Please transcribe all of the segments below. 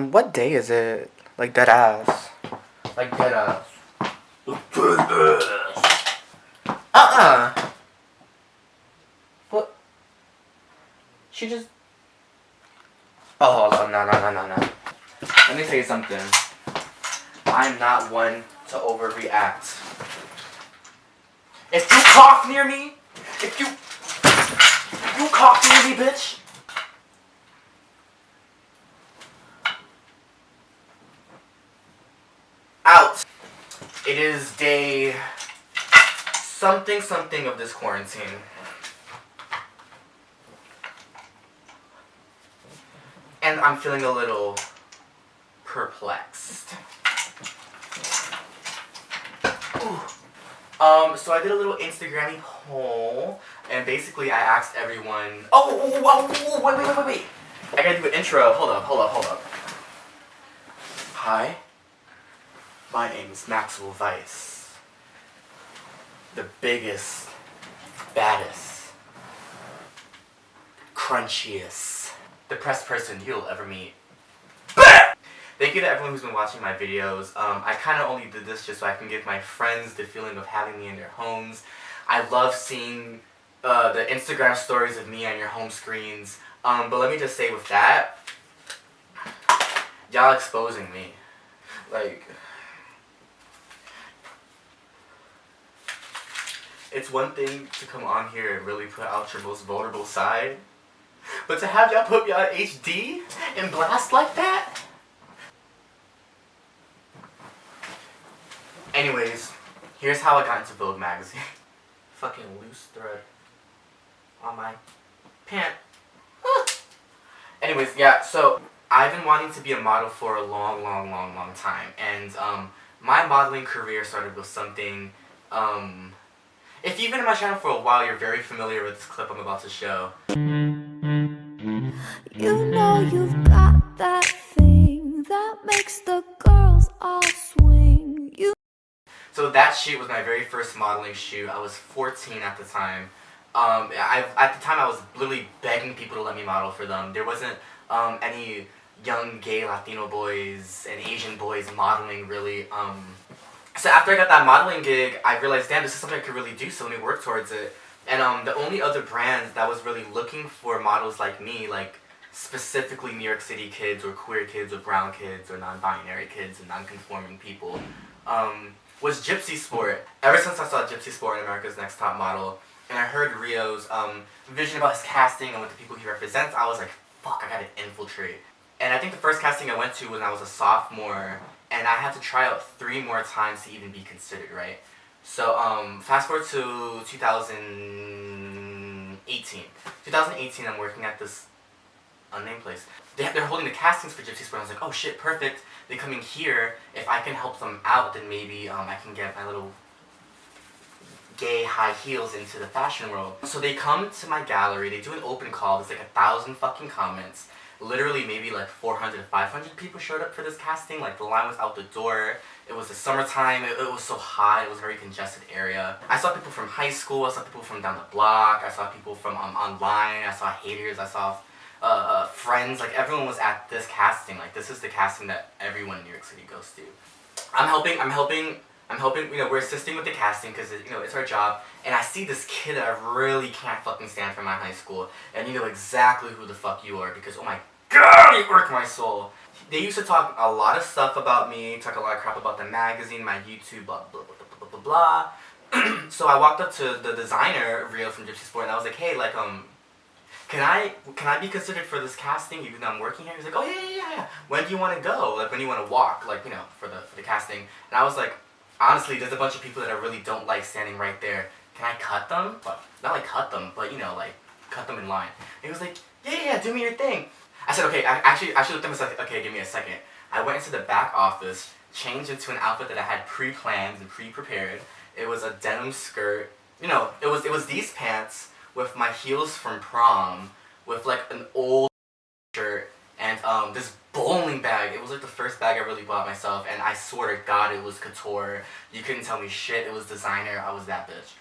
What day is it? Like dead ass. Like dead ass. What? She just. Oh, hold on. No. Let me tell you something. I'm not one to overreact. If you cough near me, if you cough near me, bitch. Out. It is day something of this quarantine. And I'm feeling a little perplexed. Ooh. So I did a little Instagram poll, and basically I asked everyone. Wait. I gotta do an intro. Hold up. Hi. My name is Maxwell Weiss. The biggest, baddest, crunchiest, depressed person you'll ever meet. Thank you to everyone who's been watching my videos. I kind of only did this just so I can give my friends the feeling of having me in their homes. I love seeing the Instagram stories of me on your home screens. But let me just say with that, y'all exposing me. Like, it's one thing to come on here and really put out your most vulnerable side, but to have y'all put me on HD and blast like that? Anyways, here's how I got into Vogue magazine. Fucking loose thread on my pant. Anyways, yeah, so I've been wanting to be a model for a long time. And my modeling career started with something, if you've been on my channel for a while, you're very familiar with this clip I'm about to show. You know you've got that thing that makes the girls all swing. So that shoot was my very first modeling shoot. I was 14 at the time. At the time I was literally begging people to let me model for them. There wasn't any young gay Latino boys and Asian boys modeling really. So after I got that modeling gig, I realized, damn, this is something I could really do, so let me work towards it. And the only other brand that was really looking for models like me, like specifically New York City kids or queer kids or brown kids or non-binary kids and non-conforming people, was Gypsy Sport. Ever since I saw Gypsy Sport in America's Next Top Model, and I heard Rio's vision about his casting and what the people he represents, I was like, fuck, I gotta infiltrate. And I think the first casting I went to when I was a sophomore, and I had to try out 3 more times to even be considered, right? So, fast forward to 2018. 2018, I'm working at this unnamed place. They're holding the castings for Gypsy Sport. I was like, oh shit, perfect. They're coming here. If I can help them out, then maybe I can get my little gay high heels into the fashion world. So they come to my gallery. They do an open call. There's like 1,000 fucking comments. Literally maybe like 400 to 500 people showed up for this casting. Like the line was out the door. It was the summertime. It was so hot. It was a very congested area. I saw people from high school. I saw people from down the block. I saw people from online. I saw haters. I saw friends. Like everyone was at this casting. Like this is the casting that everyone in New York City goes to. I'm helping, you know, we're assisting with the casting because, you know, it's our job. And I see this kid that I really can't fucking stand from my high school. And you know exactly who the fuck you are because, oh my god, you irk my soul. They used to talk a lot of stuff about me, talk a lot of crap about the magazine, my YouTube, blah, blah, blah, blah, blah, blah, blah. So I walked up to the designer, Rio from Gypsy Sport, and I was like, hey, like, can I be considered for this casting even though I'm working here? He's like, oh yeah. When do you want to go? Like, when do you want to walk? Like, you know, for the casting. And I was like, honestly, there's a bunch of people that I really don't like standing right there. Can I cut them? But not like cut them, but you know, like cut them in line. And he was like, yeah, do me your thing. I said, okay. I actually looked at him and said, okay, give me a second. I went into the back office, changed into an outfit that I had pre-planned and pre-prepared. It was a denim skirt. You know, it was these pants with my heels from prom, with like an old shirt, and this bowling bag. It was like the first bag I really bought myself, and I swear to God it was couture. You couldn't tell me shit, it was designer, I was that bitch.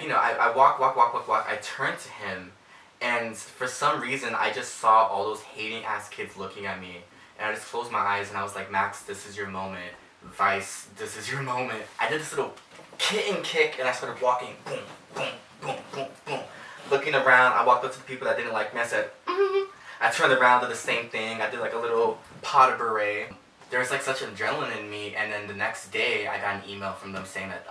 You know, I walk, I turned to him, And for some reason, I just saw all those hating ass kids looking at me. And I just closed my eyes and I was like, Max, this is your moment. Vice, this is your moment. I did this little kitten kick and I started walking. Boom, boom, boom, boom, boom. Looking around, I walked up to the people that didn't like me. I said, I turned around, did the same thing. I did like a little pas de bourrée. There was like such adrenaline in me. And then the next day, I got an email from them saying that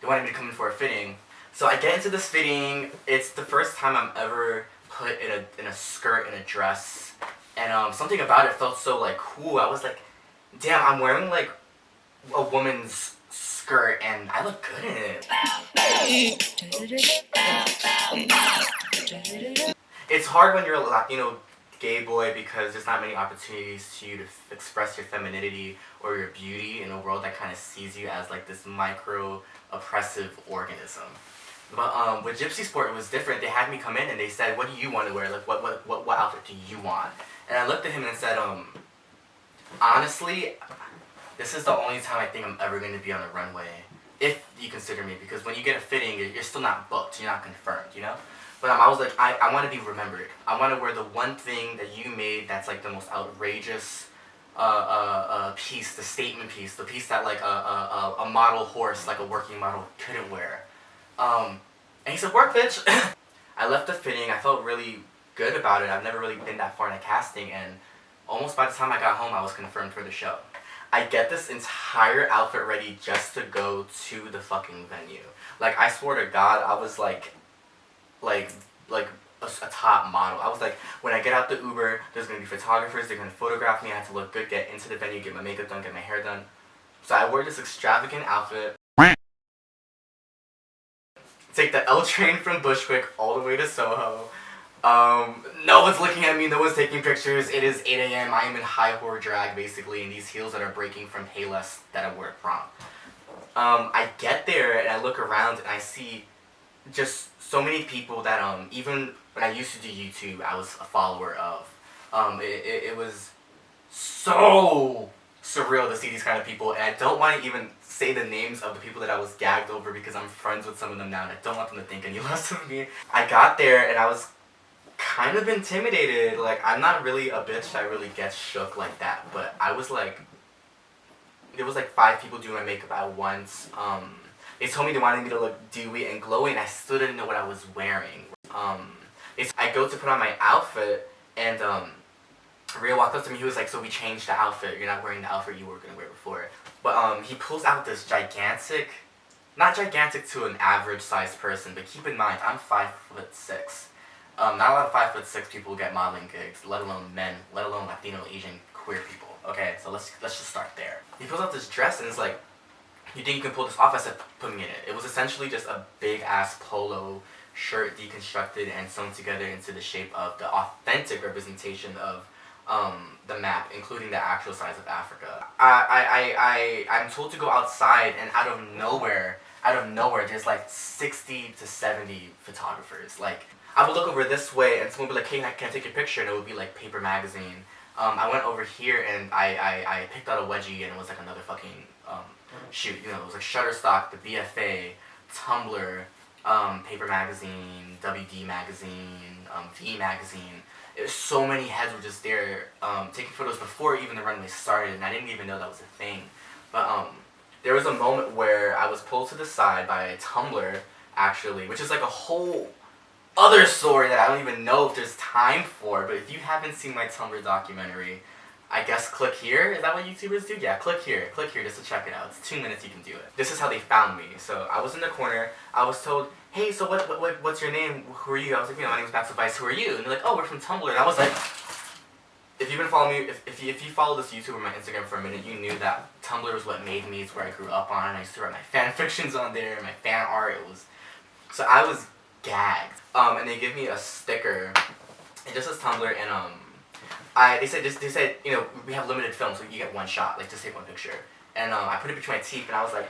they wanted me to come in for a fitting. So I get into this fitting. It's the first time I'm ever put in a skirt and a dress. And something about it felt so like cool. I was like, damn, I'm wearing like a woman's skirt and I look good in it. It's hard when you're a Latino gay boy because there's not many opportunities to you to express your femininity or your beauty in a world that kind of sees you as like this micro oppressive organism. But with Gypsy Sport, it was different. They had me come in and they said, what do you want to wear? Like, what outfit do you want? And I looked at him and said, honestly, this is the only time I think I'm ever going to be on a runway, if you consider me, because when you get a fitting, you're still not booked, you're not confirmed, you know? But I was like, I want to be remembered. I want to wear the one thing that you made that's like the most outrageous piece, the statement piece, the piece that like a model horse, like a working model, couldn't wear. And he said, work, bitch. I left the fitting. I felt really good about it. I've never really been that far in a casting, and almost by the time I got home, I was confirmed for the show. I get this entire outfit ready just to go to the fucking venue. Like, I swear to God, I was like a top model. I was like, when I get out the Uber, there's gonna be photographers, they're gonna photograph me, I have to look good, get into the venue, get my makeup done, get my hair done. So I wore this extravagant outfit. Take the L train from Bushwick all the way to Soho. No one's looking at me, no one's taking pictures. It is 8 a.m. I am in high horror drag, basically, in these heels that are breaking from Payless that I wore at prom. I get there and I look around and I see just so many people that even when I used to do YouTube, I was a follower of. It was so surreal to see these kind of people, and I don't want to even say the names of the people that I was gagged over because I'm friends with some of them now and I don't want them to think any less of me. I got there and I was kind of intimidated. Like, I'm not really a bitch that really gets shook like that, but I was like, there was like 5 people doing my makeup at once. They told me they wanted me to look dewy and glowy and I still didn't know what I was wearing. I go to put on my outfit and Rhea walked up to me, he was like, so we changed the outfit, you're not wearing the outfit you were going to wear before. But he pulls out this gigantic, not gigantic to an average sized person, but keep in mind, I'm 5'6". Not a lot of 5'6" people get modeling gigs, let alone men, let alone Latino, Asian, queer people. Okay, so let's just start there. He pulls out this dress and is like, you think you can pull this off? I said, put me in it. It was essentially just a big ass polo shirt deconstructed and sewn together into the shape of the authentic representation of the map, including the actual size of Africa. I'm told to go outside, and out of nowhere, there's like 60 to 70 photographers. Like, I would look over this way, and someone would be like, hey, can I take your picture? And it would be like Paper Magazine. I went over here, and I picked out a wedgie, and it was like another fucking shoot. You know, it was like Shutterstock, the BFA, Tumblr, Paper Magazine, WD Magazine, V Magazine. So many heads were just there taking photos before even the runway started, and I didn't even know that was a thing. But there was a moment where I was pulled to the side by Tumblr, actually, which is like a whole other story that I don't even know if there's time for. But if you haven't seen my Tumblr documentary, I guess click here. Is that what YouTubers do? Yeah, click here just to check it out. It's 2 minutes, you can do it. This is how they found me. So I was in the corner. I was told, hey, so what's your name? Who are you? I was like, my name's Max Vice. Who are you? And they're like, oh, we're from Tumblr. And I was like, if you've been following me, if you follow this YouTube or my Instagram for a minute, you knew that Tumblr was what made me. It's where I grew up on. I used to write my fan fictions on there, my fan art. So I was gagged. And they give me a sticker. It just says Tumblr, and they said, you know, we have limited film, so you get one shot, like just take one picture. And I put it between my teeth, and I was like,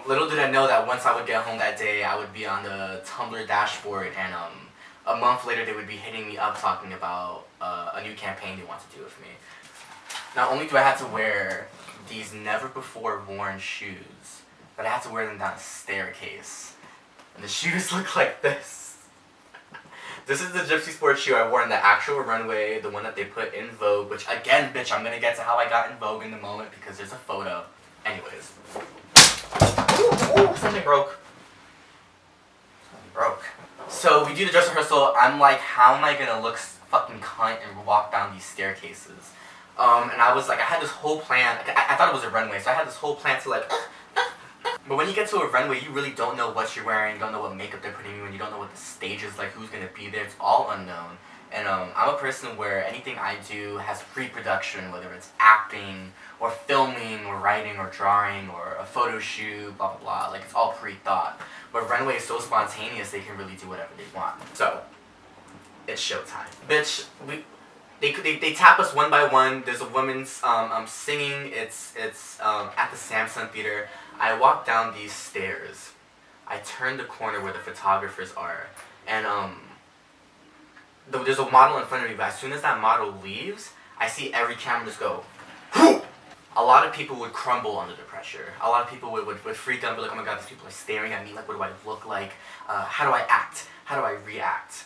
little did I know that once I would get home that day, I would be on the Tumblr dashboard, and a month later they would be hitting me up talking about a new campaign they want to do with me. Not only do I have to wear these never before worn shoes, but I have to wear them down a staircase. And the shoes look like this. This is the Gypsy Sport shoe I wore in the actual runway, the one that they put in Vogue, which again, bitch, I'm gonna get to how I got in Vogue in a moment because there's a photo. Anyways. Ooh, something broke. Something broke. So we do the dress rehearsal. I'm like, how am I gonna look fucking cunt and walk down these staircases? And I was like, I had this whole plan. I thought it was a runway, so I had this whole plan to like. But when you get to a runway, you really don't know what you're wearing, you don't know what makeup they're putting you in, you don't know what the stage is like, who's gonna be there. It's all unknown. And I'm a person where anything I do has pre-production, whether it's acting or filming or writing or drawing or a photo shoot, blah blah blah. Like it's all pre-thought. But runway is so spontaneous, they can really do whatever they want. So it's showtime, bitch. They tap us one by one. There's a woman's singing. It's at the Samsung Theater. I walk down these stairs. I turn the corner where the photographers are, and there's a model in front of me. But as soon as that model leaves, I see every camera just go. Whoo! A lot of people would crumble under the pressure. A lot of people would freak out and be like, oh my god, these people are staring at me. Like, what do I look like? How do I act? How do I react?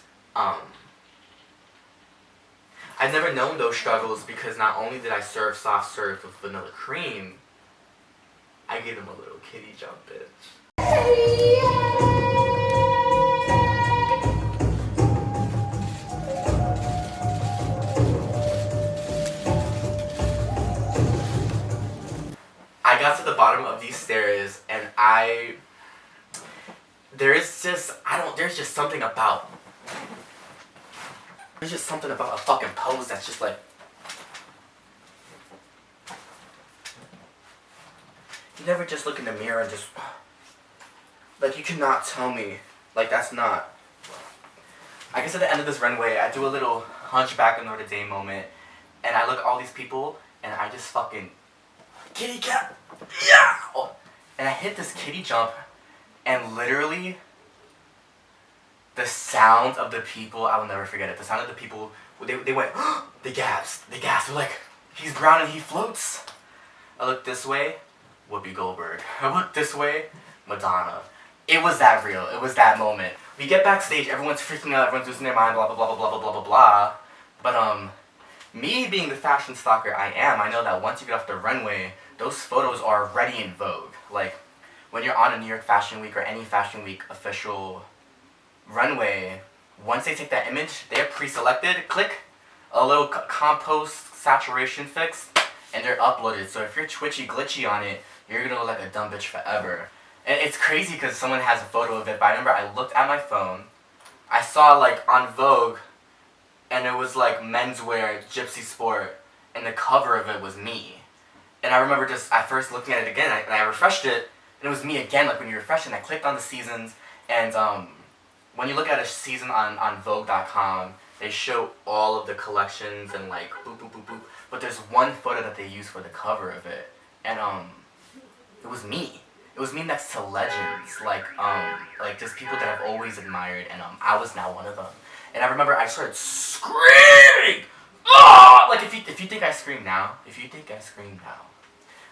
I've never known those struggles because not only did I serve soft serve with vanilla cream, I gave them a little kitty jump, bitch. I got to the bottom of these stairs and there's just something about a fucking pose that's just like, you never just look in the mirror and just, like, you cannot tell me, like, that's not. I guess at the end of this runway, I do a little Hunchback of Notre Dame moment, and I look at all these people, and I just fucking, kitty cat, yeah! Oh, and I hit this kitty jump, and literally, the sound of the people, I will never forget it. The sound of the people, they went, they gasped. They're like, he's brown and he floats. I looked this way, Whoopi Goldberg. I looked this way, Madonna. It was that real. It was that moment. We get backstage, everyone's freaking out, everyone's losing their mind, blah, blah, blah, blah, blah, blah, blah, blah. But, me being the fashion stalker I am, I know that once you get off the runway, those photos are already in Vogue. Like, when you're on a New York Fashion Week or any Fashion Week official runway, once they take that image, they're pre-selected, click, a little compost saturation fix, and they're uploaded. So if you're twitchy glitchy on it, you're gonna look like a dumb bitch forever. And it's crazy because someone has a photo of it, but I remember I looked at my phone, I saw like on Vogue, and it was like menswear, Gypsy Sport, and the cover of it was me. And I remember just at first looking at it again, and I refreshed it, and it was me again, like when you refresh it, and I clicked on the seasons, and when you look at a season on Vogue.com, they show all of the collections and like boop boop boop boop. But there's one photo that they use for the cover of it, and it was me. It was me next to legends, like just people that I've always admired, and I was now one of them. And I remember I started screaming, oh! Like if you think I scream now,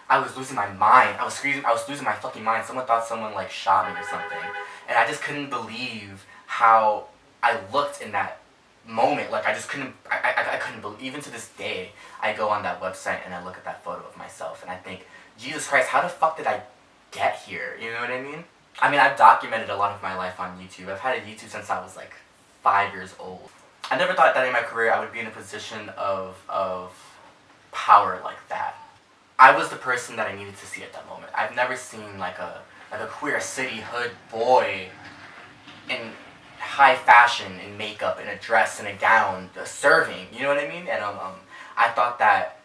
I was losing my mind. I was screaming. I was losing my fucking mind. Someone thought someone like shot me or something, and I just couldn't believe how I looked in that moment. Like I just couldn't. I couldn't believe. Even to this day, I go on that website and I look at that photo of myself, and I think, Jesus Christ, how the fuck did I get here? You know what I mean? I mean, I've documented a lot of my life on YouTube. I've had a YouTube since I was like 5 years old. I never thought that in my career I would be in a position of power like that. I was the person that I needed to see at that moment. I've never seen like a queer city hood boy in high fashion, in makeup, in a dress, in a gown, serving. You know what I mean? And I thought that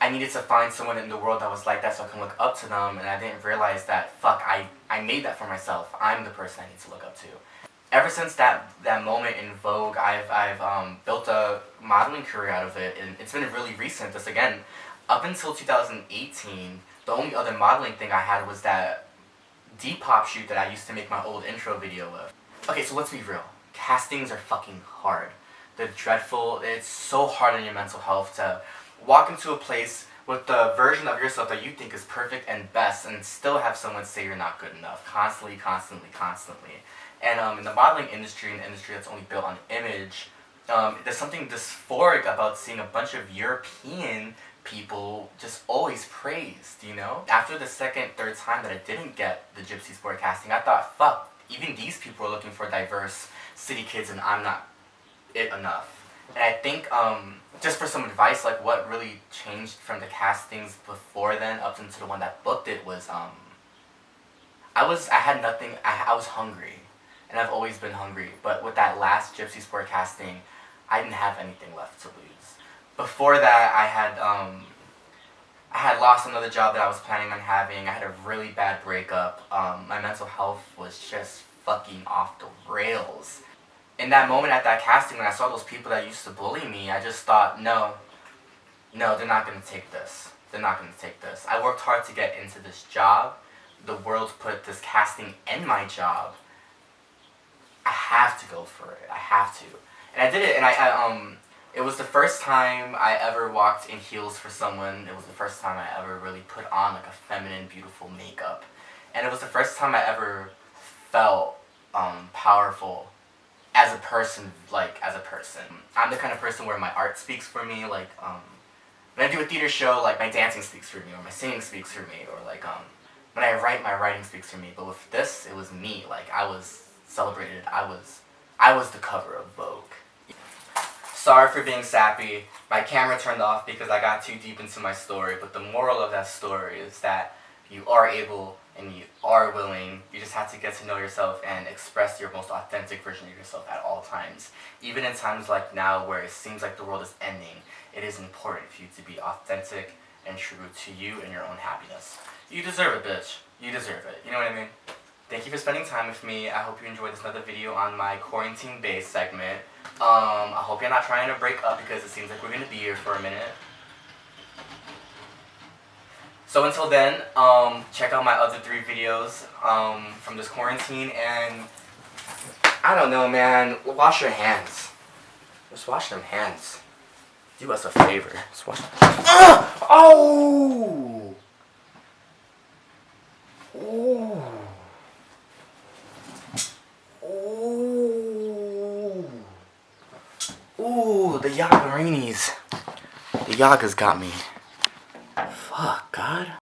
I needed to find someone in the world that was like that so I can look up to them, and I didn't realize that, fuck, I made that for myself. I'm the person I need to look up to. Ever since that moment in Vogue, I've built a modeling career out of it, and it's been really recent. This again, up until 2018, the only other modeling thing I had was that Depop shoot that I used to make my old intro video with. Okay, so let's be real. Castings are fucking hard. They're dreadful. It's so hard on your mental health to walk into a place with the version of yourself that you think is perfect and best and still have someone say you're not good enough. Constantly. And in the modeling industry, an industry that's only built on image, there's something dysphoric about seeing a bunch of European people just always praised, you know? After the second, third time that I didn't get the Gypsy Sport casting, I thought, fuck, even these people are looking for diverse city kids and I'm not it enough. And I think, just for some advice, like what really changed from the castings before then up into the one that booked it was, I had nothing, I was hungry. And I've always been hungry. But with that last Gypsy Sport casting, I didn't have anything left to lose. Before that, I had lost another job that I was planning on having. I had a really bad breakup. My mental health was just fucking off the rails. In that moment at that casting, when I saw those people that used to bully me, I just thought, no, they're not going to take this. They're not going to take this. I worked hard to get into this job. The world put this casting in my job. I have to go for it. I have to. And I did it, and it was the first time I ever walked in heels for someone. It was the first time I ever really put on like a feminine, beautiful makeup. And it was the first time I ever felt powerful as a person, I'm the kind of person where my art speaks for me, like, when I do a theater show, like, my dancing speaks for me, or my singing speaks for me, or like, when I write, my writing speaks for me. But with this, it was me, like, I was celebrated, I was the cover of Vogue. Sorry for being sappy. My camera turned off because I got too deep into my story, but the moral of that story is that you are able and you are willing. You just have to get to know yourself and express your most authentic version of yourself at all times. Even in times like now where it seems like the world is ending, it is important for you to be authentic and true to you and your own happiness. You deserve it, bitch. You deserve it. You know what I mean? Thank you for spending time with me. I hope you enjoyed this another video on my quarantine-based segment. I hope you're not trying to break up because it seems like we're going to be here for a minute. So until then, check out my other 3 videos from this quarantine, and I don't know, man, wash your hands. Just wash them hands. Do us a favor. Just wash them. Oh! Ooh. Ooh. Ooh, the Yagarinis. The Yagas got me. Fuck, God.